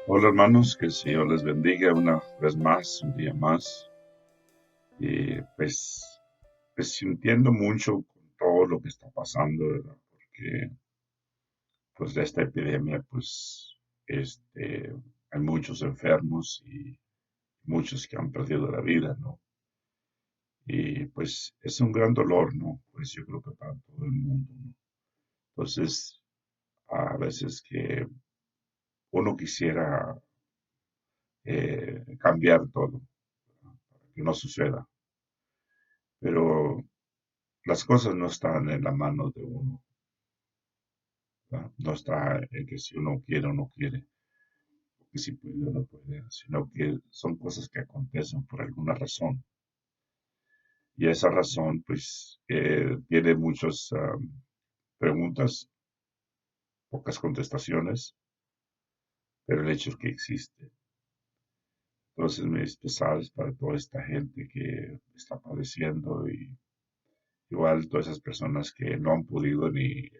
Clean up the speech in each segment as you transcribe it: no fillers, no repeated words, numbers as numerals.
Hola hermanos, que el Señor les bendiga una vez más, un día más. Y pues sintiendo mucho con todo lo que está pasando, ¿verdad? Porque pues de esta epidemia, hay muchos enfermos y muchos que han perdido la vida, ¿no? Y pues es un gran dolor, ¿no? Pues yo creo que para todo el mundo, ¿no? Entonces, a veces que uno quisiera cambiar todo, ¿verdad? Para que no suceda, pero las cosas no están en la mano de uno, ¿verdad? No está en que si uno quiere o no quiere, o que si puede o no puede, sino que son cosas que acontecen por alguna razón. Y esa razón, tiene muchas preguntas, pocas contestaciones, pero el hecho es que existe. Entonces, mis pesares para toda esta gente que está padeciendo y igual todas esas personas que no han podido ni eh,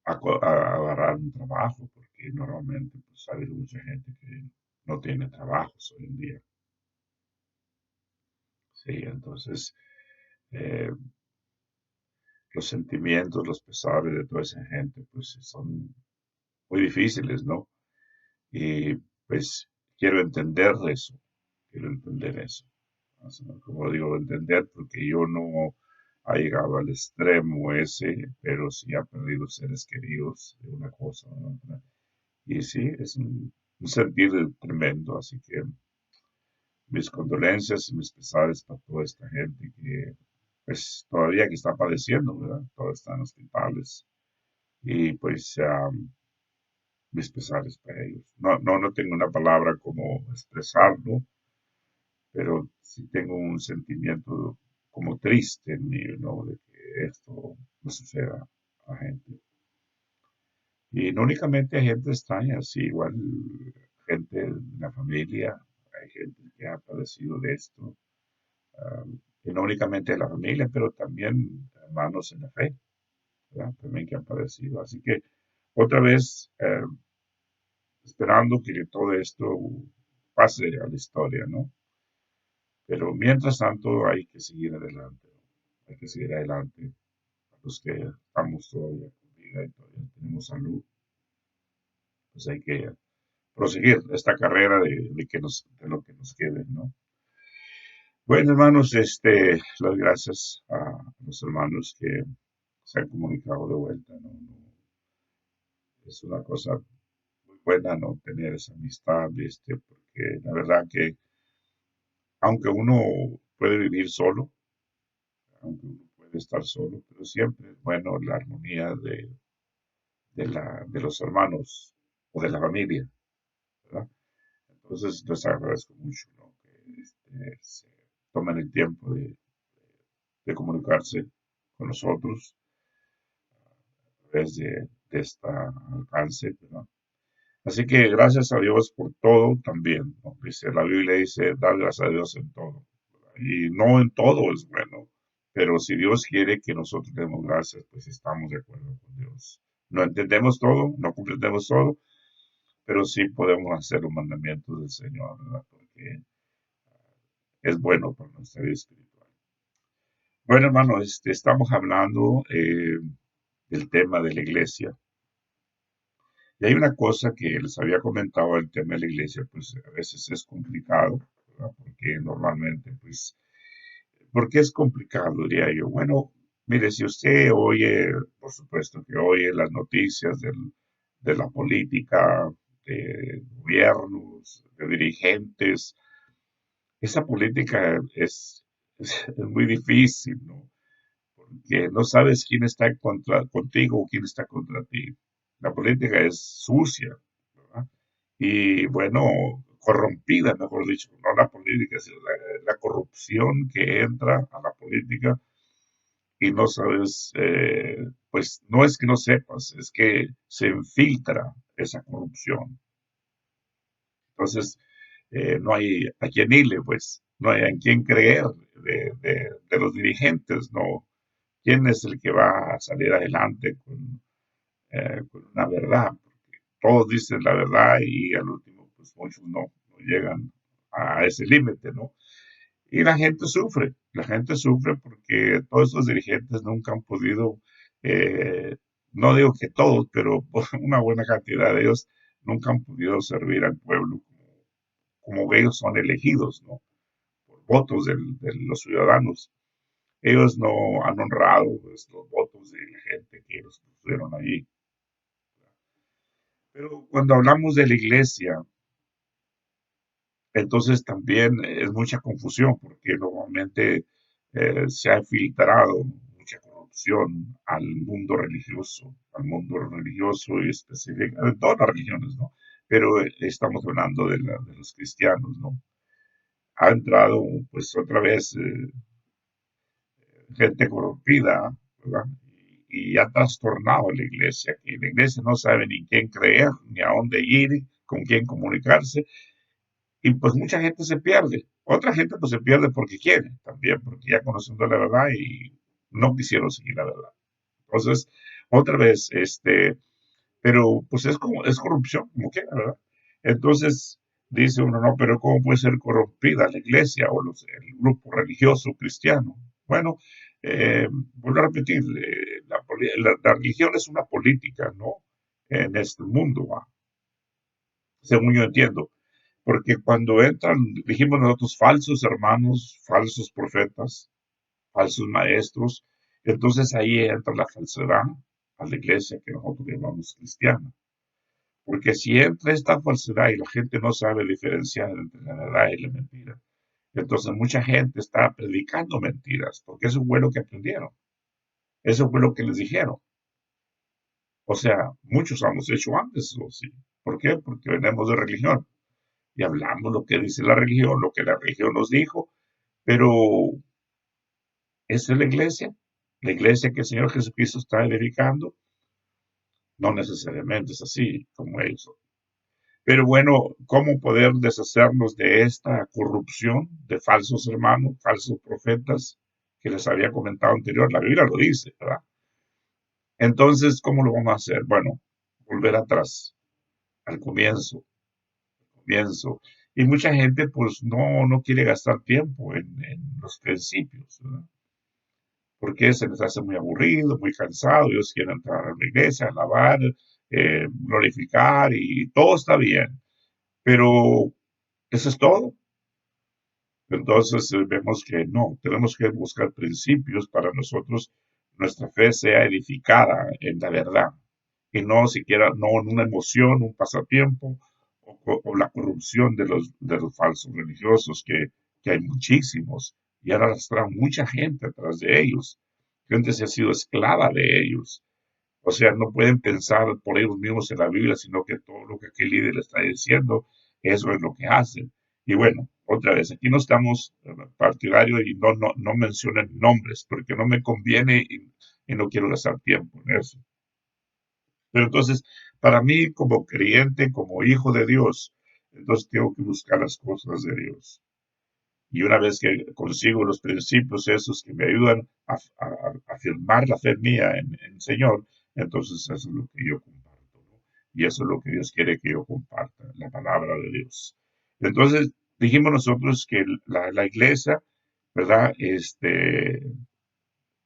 a agarrar un trabajo, porque normalmente pues, hay mucha gente que no tiene trabajos hoy en día. Sí, entonces eh, los sentimientos, los pesares de toda esa gente, pues son muy difíciles, ¿no? Y pues quiero entender eso. O sea, como digo, entender porque yo no ha llegado al extremo ese, pero sí ha perdido seres queridos de una cosa a otra. Y sí, es un sentir tremendo, así que mis condolencias y mis pesares para toda esta gente que pues todavía que está padeciendo, ¿verdad? Todos están en hospitales y mis pesares para ellos. No tengo una palabra como expresarlo, pero sí tengo un sentimiento como triste en mí, ¿no? De que esto no suceda a la gente. Y no únicamente a gente extraña, sí, igual gente de la familia, hay gente que ha padecido de esto, y no únicamente de la familia, pero también hermanos en la fe, ¿verdad? También que han padecido. Así que otra vez, esperando que todo esto pase a la historia, ¿no? Pero mientras tanto hay que seguir adelante, ¿no? Hay que seguir adelante. A los que estamos todavía con vida y todavía tenemos salud, pues hay que proseguir esta carrera de lo que nos quede, ¿no? Bueno, hermanos, las gracias a los hermanos que se han comunicado de vuelta, ¿no? Es una cosa muy buena, ¿no? Tener esa amistad, porque la verdad que aunque uno puede vivir solo, aunque uno puede estar solo, pero siempre es bueno la armonía de los hermanos o de la familia, ¿verdad? Entonces, les agradezco mucho, ¿no? Que se tomen el tiempo de comunicarse con nosotros a través de esta alcance, ¿verdad? Así que gracias a Dios por todo también, ¿no? Dice, la Biblia dice, dar gracias a Dios en todo, ¿verdad? Y no en todo es bueno, pero si Dios quiere que nosotros demos gracias, pues estamos de acuerdo con Dios. No entendemos todo, no comprendemos todo, pero sí podemos hacer los mandamientos del Señor, ¿verdad? Porque es bueno para nuestra vida espiritual. Bueno, hermano, estamos hablando del tema de la iglesia. Y hay una cosa que les había comentado, el tema de la iglesia, pues a veces es complicado, ¿verdad? Porque normalmente, pues, ¿por qué es complicado, diría yo? Bueno, mire, si usted oye, por supuesto que oye las noticias de la política, de gobiernos, de dirigentes, esa política es muy difícil, ¿no? Porque no sabes quién está contigo o quién está contra ti. La política es sucia, ¿verdad? Y bueno, corrompida, mejor dicho, no la política, sino la corrupción que entra a la política y no sabes, pues no es que no sepas, es que se infiltra esa corrupción. Entonces, no hay a quién irle, pues, no hay a quién creer de los dirigentes, ¿no? ¿Quién es el que va a salir adelante con una verdad? todos dicen la verdad y al último, pues muchos no llegan a ese límite, ¿no? Y la gente sufre porque todos estos dirigentes nunca han podido, eh, no digo que todos, pero una buena cantidad de ellos nunca han podido servir al pueblo como ellos son elegidos, ¿no? Por votos de los ciudadanos. Ellos no han honrado pues, los votos de la gente que los pusieron allí. Pero cuando hablamos de la iglesia, entonces también es mucha confusión porque normalmente se ha filtrado mucha corrupción al mundo religioso y específico, de todas las religiones, ¿no? Pero estamos hablando de los cristianos, ¿no? Ha entrado, pues otra vez, gente corrompida, ¿verdad? Y ha trastornado la iglesia, que la iglesia no sabe ni quién creer, ni a dónde ir, con quién comunicarse, y pues mucha gente se pierde. Otra gente pues se pierde porque quiere, también, porque ya conociendo la verdad y no quisieron seguir la verdad. Entonces, otra vez, pero pues es como, es corrupción, como quiera, ¿verdad? Entonces, dice uno, no, pero ¿cómo puede ser corrompida la iglesia o el grupo religioso cristiano? Bueno, vuelvo a repetir, la religión es una política, ¿no? En este mundo, ¿va? Según yo entiendo. Porque cuando entran, dijimos nosotros, falsos hermanos, falsos profetas, falsos maestros, entonces ahí entra la falsedad a la iglesia que nosotros llamamos cristiana. Porque si entra esta falsedad y la gente no sabe diferenciar entre la verdad y la mentira, entonces mucha gente está predicando mentiras, porque eso fue lo que aprendieron, eso fue lo que les dijeron. O sea, muchos hemos hecho antes, ¿o sí? ¿Por qué? Porque venimos de religión y hablamos lo que dice la religión, lo que la religión nos dijo, pero ¿esa es la iglesia que el Señor Jesucristo está edificando, no necesariamente es así como ellos. Pero bueno, ¿cómo poder deshacernos de esta corrupción de falsos hermanos, falsos profetas que les había comentado anterior? La Biblia lo dice, ¿verdad? Entonces, ¿cómo lo vamos a hacer? Bueno, volver atrás, al comienzo. Y mucha gente pues no quiere gastar tiempo en los principios, ¿verdad? Porque se les hace muy aburrido, muy cansado, ellos quieren entrar a la iglesia, alabar, glorificar y todo está bien, pero eso es todo. Entonces vemos que no, tenemos que buscar principios para nosotros, nuestra fe sea edificada en la verdad y no siquiera, no en una emoción, un pasatiempo o la corrupción de los falsos religiosos que hay muchísimos y ahora arrastran mucha gente atrás de ellos. Gente se ha sido esclava de ellos. O sea, no pueden pensar por ellos mismos en la Biblia, sino que todo lo que aquel líder está diciendo, eso es lo que hacen. Y bueno, otra vez, aquí no estamos partidarios y no mencionen nombres, porque no me conviene y no quiero gastar tiempo en eso. Pero entonces, para mí, como creyente, como hijo de Dios, entonces tengo que buscar las cosas de Dios. Y una vez que consigo los principios esos que me ayudan a afirmar la fe mía en el Señor, entonces eso es lo que yo comparto, ¿no? Y eso es lo que Dios quiere que yo comparta, la palabra de Dios. Entonces, dijimos nosotros que la iglesia, ¿verdad?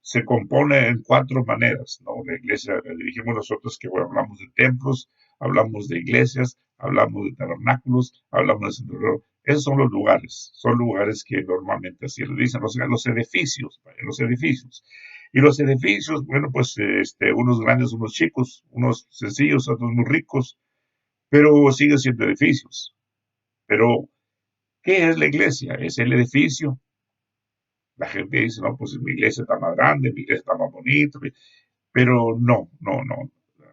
Se compone en cuatro maneras, ¿no? La iglesia, dijimos nosotros que bueno, hablamos de templos, hablamos de iglesias, hablamos de tabernáculos, hablamos de centro. Esos son lugares que normalmente así lo dicen, o sea, los edificios, vaya, los edificios. Y los edificios, bueno, pues unos grandes, unos chicos, unos sencillos, otros muy ricos, pero siguen siendo edificios. Pero, ¿qué es la iglesia? Es el edificio. La gente dice, no, pues mi iglesia está más grande, mi iglesia está más bonita, pero no.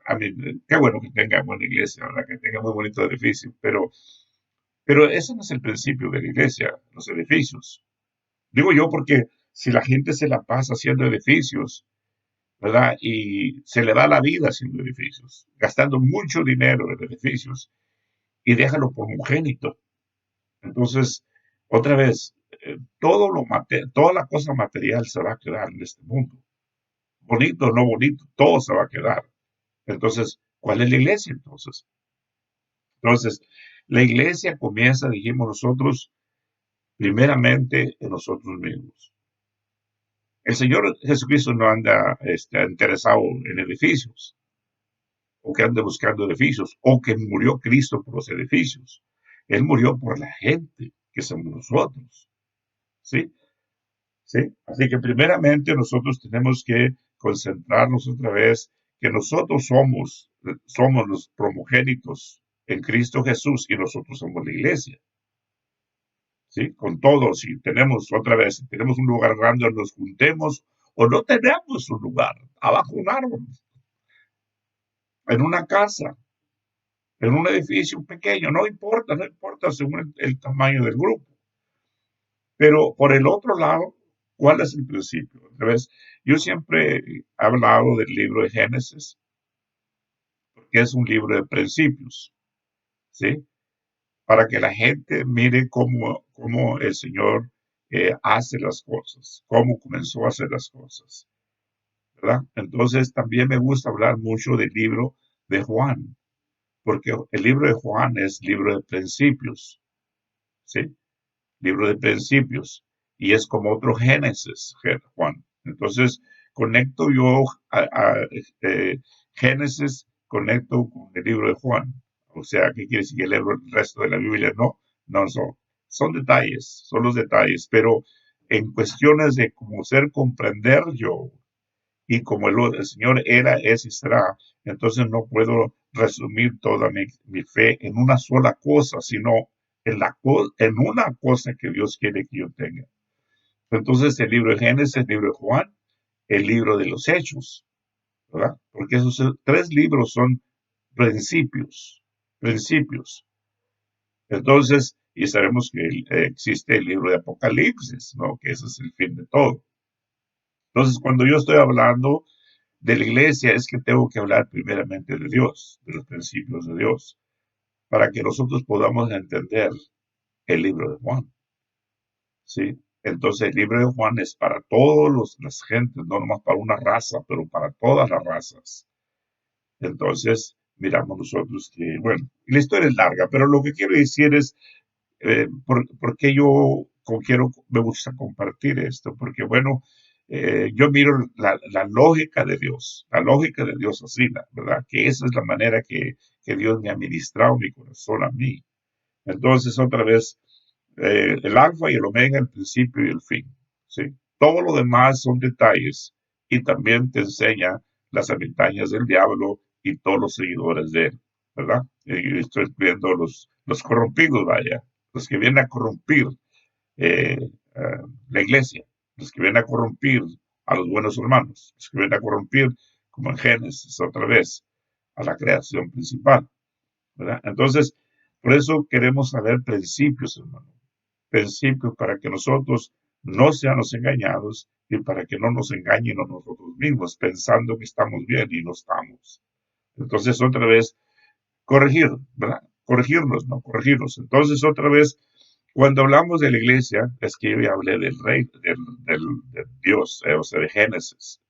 A mí, qué bueno que tenga buena iglesia, ¿verdad? Que tenga muy bonito edificio, pero ese no es el principio de la iglesia, los edificios. Digo yo porque si la gente se la pasa haciendo edificios, ¿verdad? Y se le da la vida haciendo edificios, gastando mucho dinero en edificios y déjalo por ungénito. Entonces, otra vez, toda la cosa material se va a quedar en este mundo. Bonito o no bonito, todo se va a quedar. Entonces, ¿cuál es la iglesia entonces? Entonces, la iglesia comienza, dijimos nosotros, primeramente en nosotros mismos. El Señor Jesucristo no anda interesado en edificios, o que ande buscando edificios, o que murió Cristo por los edificios. Él murió por la gente, que somos nosotros. ¿Sí? ¿Sí? Así que primeramente nosotros tenemos que concentrarnos otra vez que nosotros somos los primogénitos en Cristo Jesús y nosotros somos la iglesia. ¿Sí? Con todos, si tenemos otra vez, si tenemos un lugar grande donde nos juntemos o no tenemos un lugar, abajo un árbol, en una casa, en un edificio pequeño, no importa, no importa según el tamaño del grupo. Pero por el otro lado, ¿cuál es el principio? Otra vez, yo siempre he hablado del libro de Génesis, porque es un libro de principios, ¿sí? Para que la gente mire cómo el Señor hace las cosas, cómo comenzó a hacer las cosas, ¿verdad? Entonces también me gusta hablar mucho del libro de Juan, porque el libro de Juan es libro de principios, ¿sí? Libro de principios, y es como otro Génesis, Juan. Entonces, conecto yo a Génesis, conecto con el libro de Juan. O sea, ¿qué quiere decir que leo el resto de la Biblia? No, no son detalles, son los detalles, pero en cuestiones de cómo ser comprender yo y como el Señor era, es y será, entonces no puedo resumir toda mi fe en una sola cosa, sino en una cosa que Dios quiere que yo tenga. Entonces el libro de Génesis, el libro de Juan, el libro de los Hechos, ¿verdad? Porque esos tres libros son principios, principios. Entonces, y sabemos que existe el libro de Apocalipsis, ¿no? Que ese es el fin de todo. Entonces, cuando yo estoy hablando de la iglesia es que tengo que hablar primeramente de Dios, de los principios de Dios, para que nosotros podamos entender el libro de Juan, ¿sí? Entonces el libro de Juan es para todas las gentes, no nomás para una raza, pero para todas las razas. Entonces miramos nosotros que, bueno, la historia es larga, pero lo que quiero decir es, ¿por qué me gusta compartir esto? Porque, bueno, yo miro la lógica de Dios, la lógica de Dios así, ¿verdad? Que esa es la manera que Dios me ha ministrado mi corazón a mí. Entonces, otra vez, el alfa y el omega, el principio y el fin, ¿sí? Todo lo demás son detalles y también te enseña las habitanzas del diablo y todos los seguidores de él, ¿verdad? Y estoy viendo los corrompidos, vaya, los que vienen a corrompir eh, la iglesia, los que vienen a corrompir a los buenos hermanos, los que vienen a corrompir, como en Génesis, otra vez, a la creación principal, ¿verdad? Entonces, por eso queremos saber principios, hermano, principios para que nosotros no seamos engañados y para que no nos engañen a nosotros mismos pensando que estamos bien y no estamos. Entonces, otra vez, corregir, ¿verdad? Corregirnos, ¿no? Corregirnos. Entonces, otra vez, cuando hablamos de la iglesia, es que yo ya hablé del rey, del Dios, o sea, de Génesis,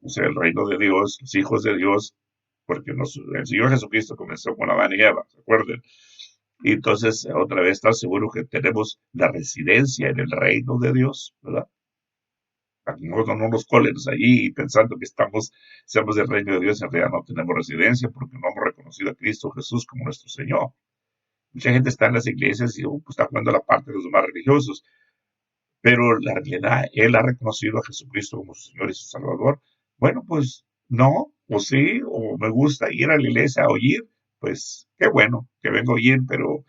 o sea, el reino de Dios, los hijos de Dios, porque el Señor Jesucristo comenzó con Adán y Eva, ¿se acuerdan? Y entonces, otra vez, ¿estás seguro que tenemos la residencia en el reino de Dios, ¿verdad? Nosotros no nos colemos allí pensando que seamos del reino de Dios, en realidad no tenemos residencia porque no hemos reconocido a Cristo Jesús como nuestro Señor. Mucha gente está en las iglesias y pues, está jugando la parte de los más religiosos, pero la realidad, él ha reconocido a Jesucristo como su Señor y su Salvador. Bueno, pues no, o sí, o me gusta ir a la iglesia a oír, pues qué bueno que vengo a oír, pero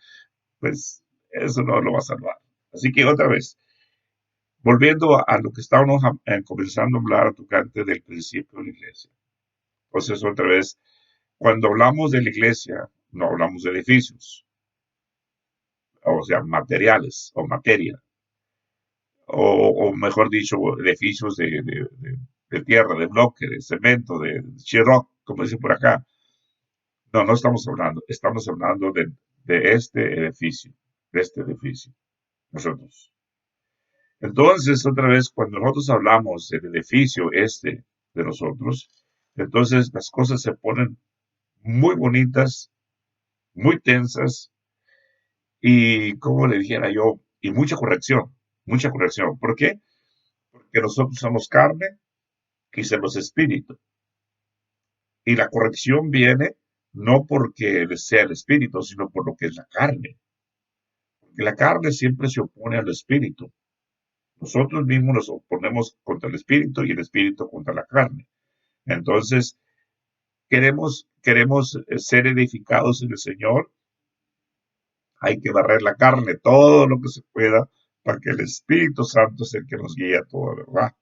pues eso no lo va a salvar. Así que otra vez, volviendo a lo que estábamos comenzando a hablar, a tocante del principio de la iglesia. Entonces, otra vez, cuando hablamos de la iglesia, no hablamos de edificios, o sea, materiales o materia, o mejor dicho, edificios de tierra, de bloque, de cemento, de sheetrock, como dice por acá. No, no estamos hablando de este edificio, nosotros. Entonces, otra vez, cuando nosotros hablamos del edificio de nosotros, entonces las cosas se ponen muy bonitas, muy tensas y, como le dijera yo, y mucha corrección, mucha corrección. ¿Por qué? Porque nosotros somos carne y somos espíritu. Y la corrección viene no porque sea el espíritu, sino por lo que es la carne. Porque la carne siempre se opone al espíritu. Nosotros mismos nos oponemos contra el espíritu y el espíritu contra la carne. Entonces, queremos ser edificados en el Señor, hay que barrer la carne todo lo que se pueda para que el Espíritu Santo sea el que nos guíe a toda verdad.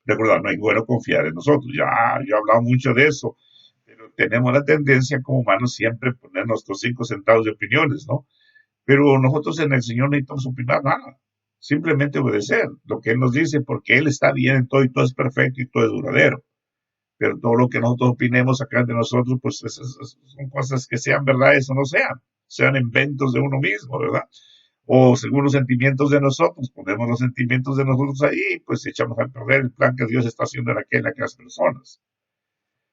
Recordad, no hay bueno confiar en nosotros. Ya, yo he hablado mucho de eso, pero tenemos la tendencia como humanos siempre poner nuestros 5 centavos de opiniones, ¿no? Pero nosotros en el Señor no necesitamos opinar nada. Simplemente obedecer lo que Él nos dice, porque Él está bien en todo y todo es perfecto y todo es duradero. Pero todo lo que nosotros opinemos acá de nosotros, pues son cosas que sean verdades o no sean inventos de uno mismo, ¿verdad? O según los sentimientos de nosotros, ponemos los sentimientos de nosotros ahí, pues echamos a perder el plan que Dios está haciendo en aquellas personas.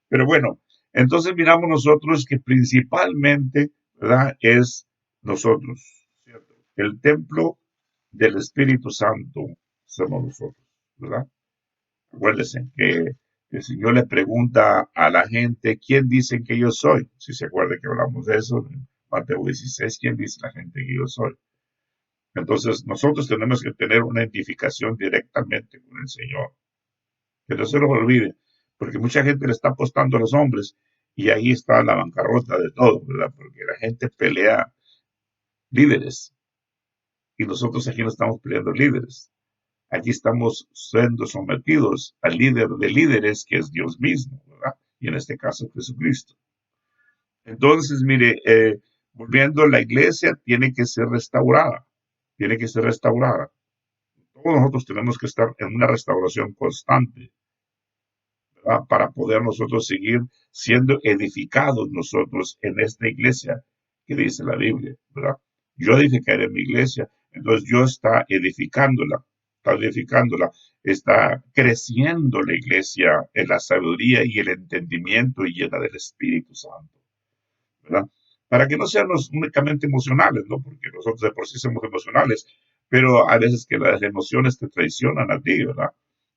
Pero bueno, entonces miramos nosotros que principalmente, ¿verdad? Es nosotros, ¿cierto? El templo del Espíritu Santo somos nosotros, ¿verdad? Acuérdense que el Señor le pregunta a la gente, ¿quién dicen que yo soy? Si se acuerda que hablamos de eso en Mateo 16, ¿quién dice la gente que yo soy? Entonces, nosotros tenemos que tener una identificación directamente con el Señor. Que no se nos olvide, porque mucha gente le está apostando a los hombres y ahí está la bancarrota de todo, ¿verdad? Porque la gente pelea líderes y nosotros aquí no estamos peleando líderes. Aquí estamos siendo sometidos al líder de líderes, que es Dios mismo, ¿verdad? Y en este caso Jesucristo. Entonces, mire, volviendo, la iglesia tiene que ser restaurada, tiene que ser restaurada. Todos nosotros tenemos que estar en una restauración constante, ¿verdad? Para poder nosotros seguir siendo edificados nosotros en esta iglesia que dice la Biblia, ¿verdad? Yo edificaré mi iglesia, entonces yo está edificándola, está creciendo la iglesia en la sabiduría y el entendimiento y llena del Espíritu Santo, ¿verdad? Para que no seamos únicamente emocionales, ¿no? Porque nosotros de por sí somos emocionales, pero a veces que las emociones te traicionan a ti, ¿verdad?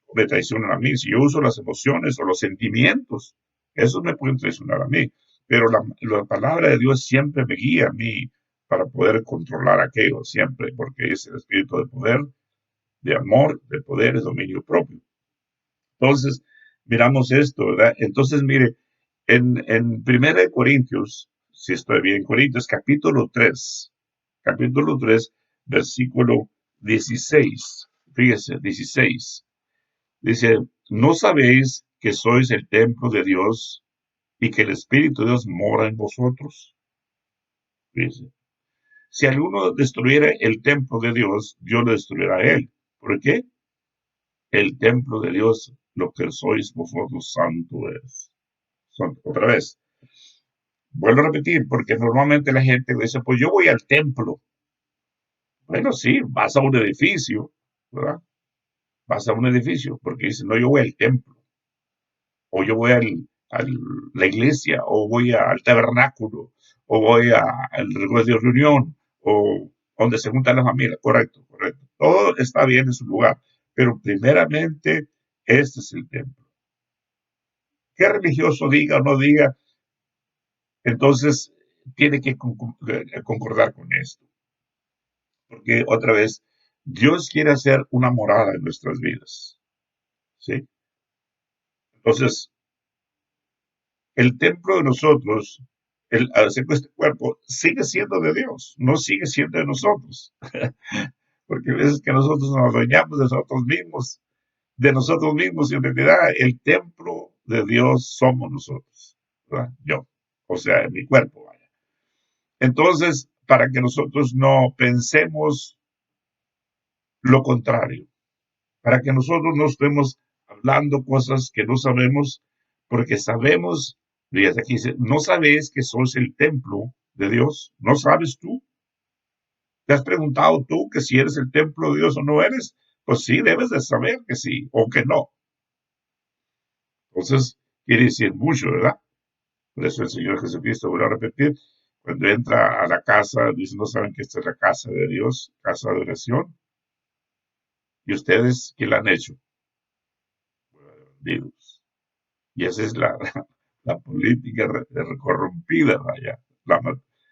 O me traicionan a mí. Si yo uso las emociones o los sentimientos, esos me pueden traicionar a mí. Pero la palabra de Dios siempre me guía a mí para poder controlar aquello, siempre, porque es el espíritu de poder, de amor, de poder, de dominio propio. Entonces, miramos esto, ¿verdad? Entonces, mire, en 1 Corintios, si estoy bien, Corintios capítulo 3, versículo 16, fíjese, 16, dice, ¿no sabéis que sois el templo de Dios y que el Espíritu de Dios mora en vosotros? Fíjese, si alguno destruyera el templo de Dios, Dios lo destruirá a él. ¿Por qué? El templo de Dios, lo que sois vosotros, santo es. Otra vez, vuelvo a repetir, porque normalmente la gente dice, pues yo voy al templo. Bueno, sí, vas a un edificio, ¿verdad? Vas a un edificio, porque dice, no, yo voy al templo, o yo voy a la iglesia, o voy al tabernáculo, o voy al lugar de reunión, o donde se juntan las familias. Correcto, correcto. Todo está bien en su lugar, pero primeramente, este es el templo. ¿Qué religioso diga o no diga? Entonces, tiene que concordar con esto. Porque otra vez, Dios quiere hacer una morada en nuestras vidas. ¿Sí? Entonces, el templo de nosotros, al hacer este cuerpo, sigue siendo de Dios, no sigue siendo de nosotros. Porque a veces que nosotros nos adueñamos de nosotros mismos, y en realidad el templo de Dios somos nosotros, ¿verdad? Yo, o sea, en mi cuerpo, vaya. Entonces, para que nosotros no pensemos lo contrario, para que nosotros no estemos hablando cosas que no sabemos, porque sabemos, fíjate aquí dice, no sabes que sos el templo de Dios, no sabes tú. ¿Te has preguntado tú que si eres el templo de Dios o no eres? Pues sí, debes de saber que sí o que no. Entonces, quiere decir mucho, ¿verdad? Por eso el Señor Jesucristo, voy a repetir, Cuando entra a la casa, dice, no saben que esta es la casa de Dios, casa de oración. ¿Y ustedes qué la han hecho? Bandidos. Y esa es la política corrompida, vaya, la,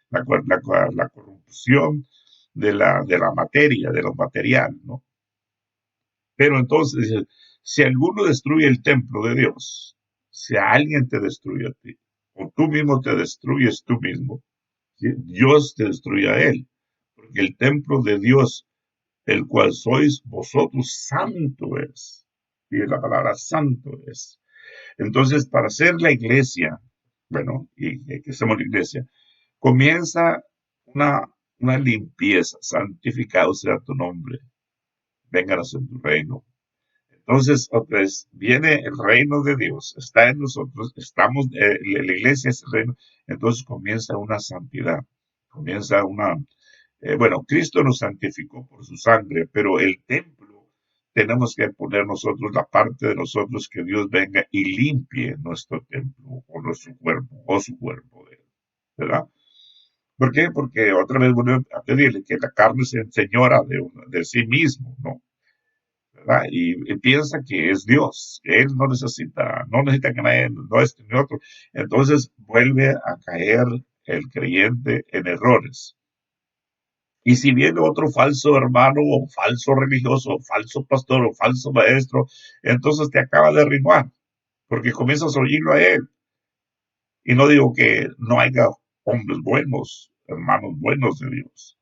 la corrupción de la materia, de lo material, ¿no? Pero entonces, si alguno destruye el templo de Dios, si alguien te destruye a ti, o tú mismo te destruyes tú mismo, ¿sí? Dios te destruye a él, porque el templo de Dios, el cual sois vosotros, santo es. Y la palabra santo es. Entonces, para ser la iglesia, bueno, y que somos la iglesia, comienza una, una limpieza, santificado sea tu nombre, vengan a ser tu reino. Entonces, otra vez, viene el reino de Dios, está en nosotros, estamos, la iglesia es el reino, entonces comienza una santidad, comienza bueno, Cristo nos santificó por su sangre, pero el templo tenemos que poner nosotros la parte de nosotros que Dios venga y limpie nuestro templo o nuestro cuerpo o su cuerpo, ¿verdad? ¿Por qué? Porque otra vez vuelvo a pedirle que la carne se enseñora de sí mismo, ¿no? ¿Verdad? Y piensa que es Dios, que Él no necesita que nadie, no este ni otro. Entonces vuelve a caer el creyente en errores. Y si viene otro falso hermano o falso religioso, o falso pastor o falso maestro, entonces te acaba de arruinar, porque comienzas a oírlo a él. Y no digo que no haya hombres buenos, hermanos buenos de Dios,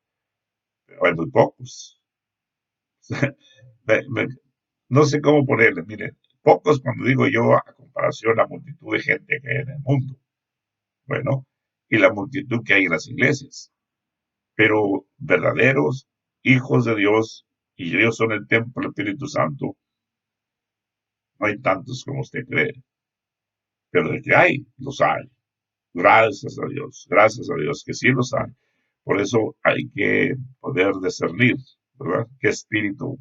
pero hay muy pocos. No sé cómo ponerle, miren, pocos cuando digo yo a comparación a la multitud de gente que hay en el mundo. Bueno, y la multitud que hay en las iglesias. Pero verdaderos hijos de Dios, y ellos son el templo del Espíritu Santo, no hay tantos como usted cree, pero de que hay, los hay. Gracias a Dios que sí los hay. Por eso hay que poder discernir, ¿verdad? ¿Qué espíritu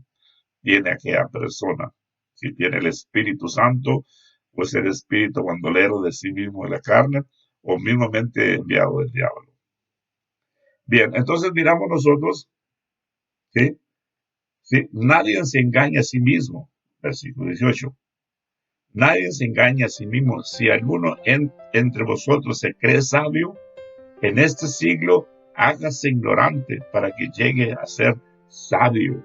tiene aquella persona? Si tiene el Espíritu Santo, pues el espíritu bandolero de sí mismo de la carne, o mismamente enviado del diablo. Bien, entonces miramos nosotros, ¿sí? ¿Sí? Nadie se engaña a sí mismo. Versículo 18. Nadie se engaña a sí mismo. Si alguno entre vosotros se cree sabio, en este siglo hágase ignorante para que llegue a ser sabio.